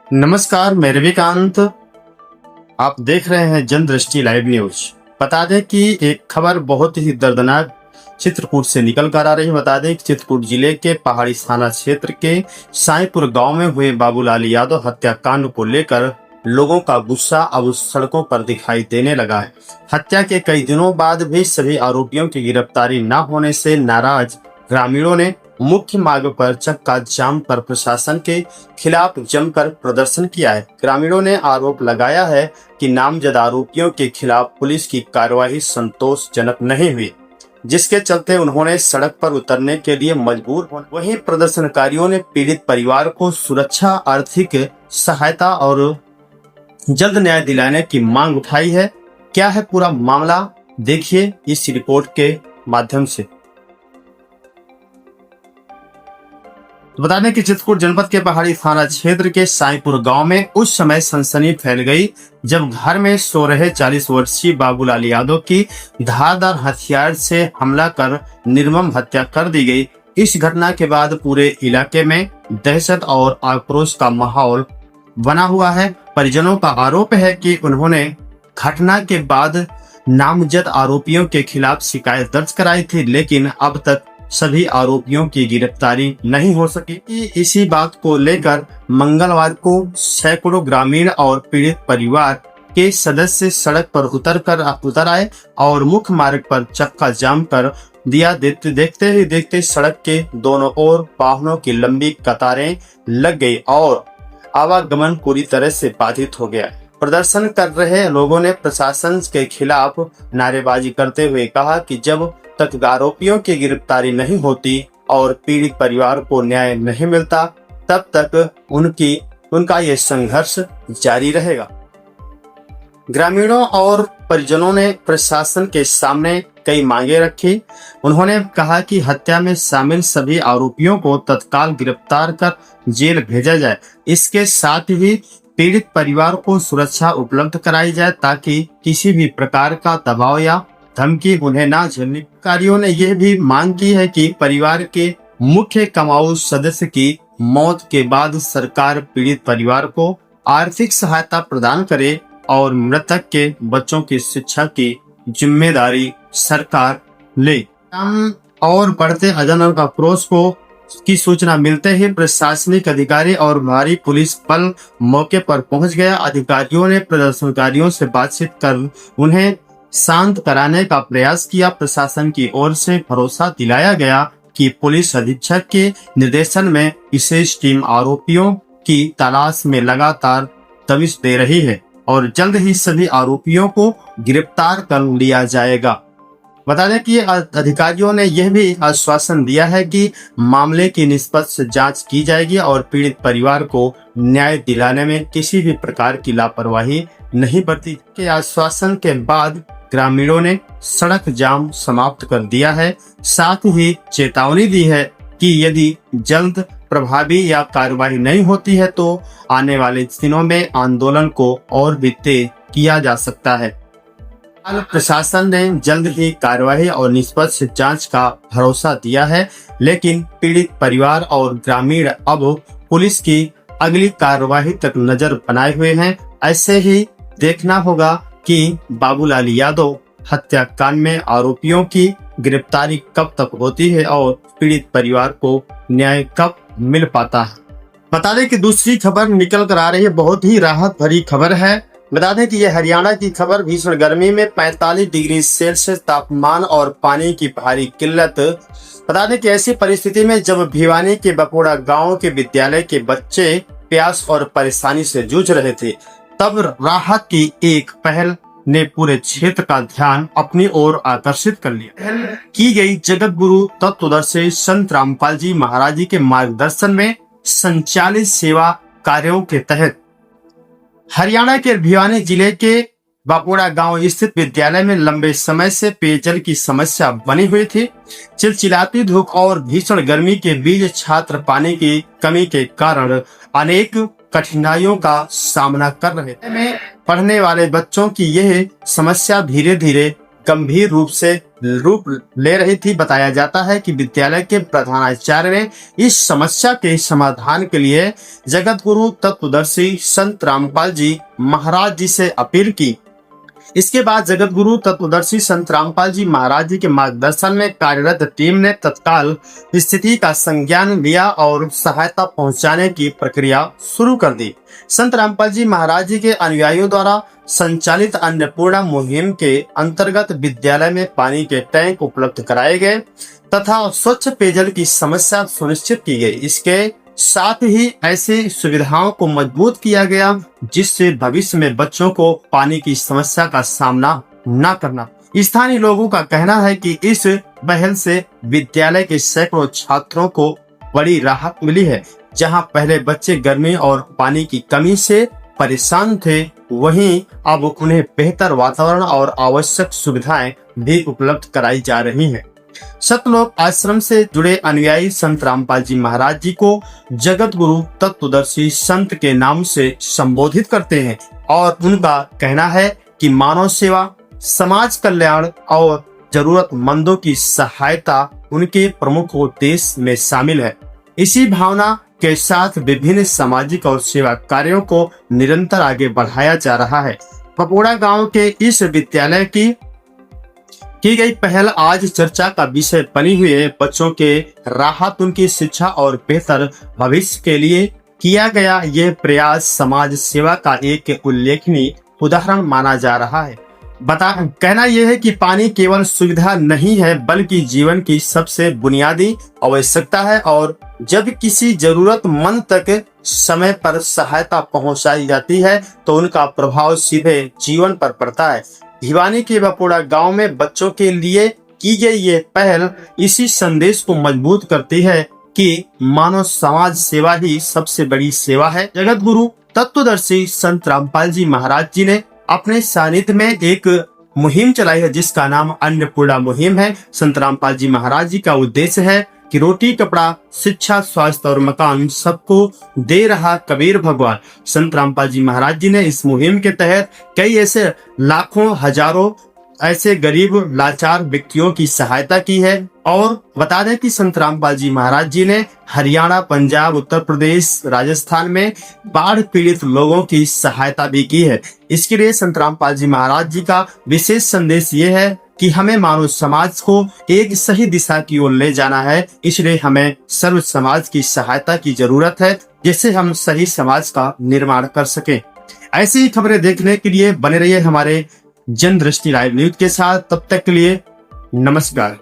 नमस्कार, मैं रविकांत। आप देख रहे हैं जन दृष्टि लाइव न्यूज। बता दें कि एक खबर बहुत ही दर्दनाक चित्रकूट से निकल कर आ रही है। बता दें कि चित्रकूट जिले के पहाड़ी थाना क्षेत्र के साईपुर गांव में हुए बाबूलाल यादव हत्याकांड को लेकर लोगों का गुस्सा अब सड़कों पर दिखाई देने लगा है। हत्या के कई दिनों बाद भी सभी आरोपियों की गिरफ्तारी न होने से नाराज ग्रामीणों ने मुख्य मार्ग पर चक्का जाम कर प्रशासन के खिलाफ जमकर प्रदर्शन किया है। ग्रामीणों ने आरोप लगाया है कि नामजद आरोपियों के खिलाफ पुलिस की कार्रवाई संतोषजनक नहीं हुई, जिसके चलते उन्होंने सड़क पर उतरने के लिए मजबूर हो। वहीं प्रदर्शनकारियों ने पीड़ित परिवार को सुरक्षा, आर्थिक सहायता और जल्द न्याय दिलाने की मांग उठाई है। क्या है पूरा मामला, देखिए इस रिपोर्ट के माध्यम से। तो बता दें कि चित्रकूट जनपद के पहाड़ी थाना क्षेत्र के साईपुर गांव में उस समय सनसनी फैल गई जब घर में सो रहे 40 वर्षीय बाबूलाल यादव की धारदार हथियार से हमला कर निर्मम हत्या कर दी गई। इस घटना के बाद पूरे इलाके में दहशत और आक्रोश का माहौल बना हुआ है। परिजनों का आरोप है कि उन्होंने घटना के बाद नामजद आरोपियों के खिलाफ शिकायत दर्ज कराई थी, लेकिन अब तक सभी आरोपियों की गिरफ्तारी नहीं हो सकी। इसी बात को लेकर मंगलवार को सैकड़ों ग्रामीण और पीड़ित परिवार के सदस्य सड़क पर उतर आए और मुख्य मार्ग पर चक्का जाम कर दिया। देखते ही देखते सड़क के दोनों ओर वाहनों की लंबी कतारें लग गई और आवागमन पूरी तरह से बाधित हो गया। प्रदर्शन कर रहे लोगों ने प्रशासन के खिलाफ नारेबाजी करते हुए कहा कि जब तक आरोपियों की गिरफ्तारी नहीं होती और पीड़ित परिवार को न्याय नहीं मिलता, तब तक उनका ये संघर्ष जारी रहेगा। ग्रामीणों और परिजनों ने प्रशासन के सामने कई मांगे रखी। उन्होंने कहा कि हत्या में शामिल सभी आरोपियों को तत्काल गिरफ्तार कर जेल भेजा जाए। इसके साथ ही पीड़ित परिवार को सुरक्षा उपलब्ध कराई जाए ताकि किसी भी प्रकार का दबाव या धमकी उन्हें ना झेलनी। अधिकारियों ने यह भी मांग की है कि परिवार के मुख्य कमाऊ सदस्य की मौत के बाद सरकार पीड़ित परिवार को आर्थिक सहायता प्रदान करे और मृतक के बच्चों की शिक्षा की जिम्मेदारी सरकार ले। और बढ़ते आंदोलन का क्रोश की सूचना मिलते ही प्रशासनिक अधिकारी और भारी पुलिस बल मौके पर पहुंच गया। अधिकारियों ने प्रदर्शनकारियों से बातचीत कर उन्हें शांत कराने का प्रयास किया। प्रशासन की ओर से भरोसा दिलाया गया कि पुलिस अधीक्षक के निर्देशन में विशेष टीम आरोपियों की तलाश में लगातार दबिश दे रही है और जल्द ही सभी आरोपियों को गिरफ्तार कर लिया जाएगा। बता दें कि अधिकारियों ने यह भी आश्वासन दिया है कि मामले की निष्पक्ष जांच की जाएगी और पीड़ित परिवार को न्याय दिलाने में किसी भी प्रकार की लापरवाही नहीं बरती। के आश्वासन के बाद ग्रामीणों ने सड़क जाम समाप्त कर दिया है। साथ ही चेतावनी दी है कि यदि जल्द प्रभावी या कार्रवाई नहीं होती है तो आने वाले दिनों में आंदोलन को और भी तेज किया जा सकता है। प्रशासन ने जल्द ही कार्रवाई और निष्पक्ष जांच का भरोसा दिया है, लेकिन पीड़ित परिवार और ग्रामीण अब पुलिस की अगली कार्रवाई तक नजर बनाए हुए हैं। ऐसे ही देखना होगा कि बाबूलाल यादव हत्याकांड में आरोपियों की गिरफ्तारी कब तक होती है और पीड़ित परिवार को न्याय कब मिल पाता है। बता दें कि दूसरी खबर निकल कर आ रही है, बहुत ही राहत भरी खबर है। बता दें कि यह हरियाणा की खबर। भीषण गर्मी में 45 डिग्री सेल्सियस तापमान और पानी की भारी किल्लत। बता दें कि ऐसी परिस्थिति में जब भिवानी के बपोड़ा गांव के विद्यालय के बच्चे प्यास और परेशानी से जूझ रहे थे, तब राहत की एक पहल ने पूरे क्षेत्र का ध्यान अपनी ओर आकर्षित कर लिया। पहल की गई जगत गुरु तत्वदर्शी संत रामपाल जी महाराज जी के मार्गदर्शन में संचालित सेवा कार्यों के तहत हरियाणा के भिवानी जिले के बापोड़ा गांव स्थित विद्यालय में लंबे समय से पेयजल की समस्या बनी हुई थी। चिलचिलाती धूप और भीषण गर्मी के बीच छात्र पानी की कमी के कारण अनेक कठिनाइयों का सामना कर रहे थे। पढ़ने वाले बच्चों की यह समस्या धीरे धीरे गंभीर रूप से रूप ले रही थी। बताया जाता है कि विद्यालय के प्रधानाचार्य ने इस समस्या के समाधान के लिए जगत गुरु तत्वदर्शी संत रामपाल जी महाराज जी से अपील की। इसके बाद जगत गुरु तत्वदर्शी संत रामपाल जी महाराज जी के मार्गदर्शन में कार्यरत टीम ने तत्काल स्थिति का संज्ञान लिया और सहायता पहुंचाने की प्रक्रिया शुरू कर दी। संत रामपाल जी महाराज जी के अनुयायियों द्वारा संचालित अन्नपूर्णा मुहिम के अंतर्गत विद्यालय में पानी के टैंक उपलब्ध कराए गए तथा स्वच्छ पेयजल की समस्या सुनिश्चित की गई। इसके साथ ही ऐसी सुविधाओं को मजबूत किया गया जिससे भविष्य में बच्चों को पानी की समस्या का सामना न करना। स्थानीय लोगों का कहना है कि इस पहल से विद्यालय के सैकड़ों छात्रों को बड़ी राहत मिली है। जहां पहले बच्चे गर्मी और पानी की कमी से परेशान थे, वहीं अब उन्हें बेहतर वातावरण और आवश्यक सुविधाएं भी उपलब्ध कराई जा रही हैं। सतलोक आश्रम से जुड़े अनुयायी संत रामपाल जी महाराज जी को जगत गुरु तत्वदर्शी संत के नाम से संबोधित करते हैं और उनका कहना है कि मानव सेवा, समाज कल्याण और जरूरतमंदों की सहायता उनके प्रमुख उद्देश्य में शामिल है। इसी भावना के साथ विभिन्न सामाजिक और सेवा कार्यों को निरंतर आगे बढ़ाया जा रहा है। पपोड़ा गांव के इस विद्यालय की गई पहल आज चर्चा का विषय बनी हुई है। बच्चों के राहत, उनकी शिक्षा और बेहतर भविष्य के लिए किया गया यह प्रयास समाज सेवा का एक उल्लेखनीय उदाहरण माना जा रहा है। कहना यह है कि पानी केवल सुविधा नहीं है बल्कि जीवन की सबसे बुनियादी आवश्यकता है और जब किसी जरूरतमंद तक समय पर सहायता पहुंचाई जाती है तो उनका प्रभाव सीधे जीवन पर पड़ता है। भिवानी के पपोड़ा गांव में बच्चों के लिए की गई ये पहल इसी संदेश को मजबूत करती है कि मानव समाज सेवा ही सबसे बड़ी सेवा है। जगत गुरु तत्वदर्शी संत रामपाल जी महाराज जी ने अपने सानिध्य में एक मुहिम चलाई है जिसका नाम अन्नपूर्णा मुहिम है। संत रामपाल जी महाराज जी का उद्देश्य है कि रोटी, कपड़ा, शिक्षा, स्वास्थ्य और मकान सबको दे रहा कबीर भगवान। संत रामपाल जी महाराज जी ने इस मुहिम के तहत कई ऐसे लाखों हजारों ऐसे गरीब लाचार व्यक्तियों की सहायता की है। और बता दें कि संत रामपाल जी महाराज जी ने हरियाणा, पंजाब, उत्तर प्रदेश, राजस्थान में बाढ़ पीड़ित लोगों की सहायता भी की है। इसके लिए संत रामपाल जी महाराज जी का विशेष संदेश ये है कि हमें मानव समाज को एक सही दिशा की ओर ले जाना है। इसलिए हमें सर्व समाज की सहायता की जरूरत है जिससे हम सही समाज का निर्माण कर सकें। ऐसी ही खबरें देखने के लिए बने रहिए हमारे जन दृष्टि लाइव न्यूज के साथ। तब तक के लिए नमस्कार।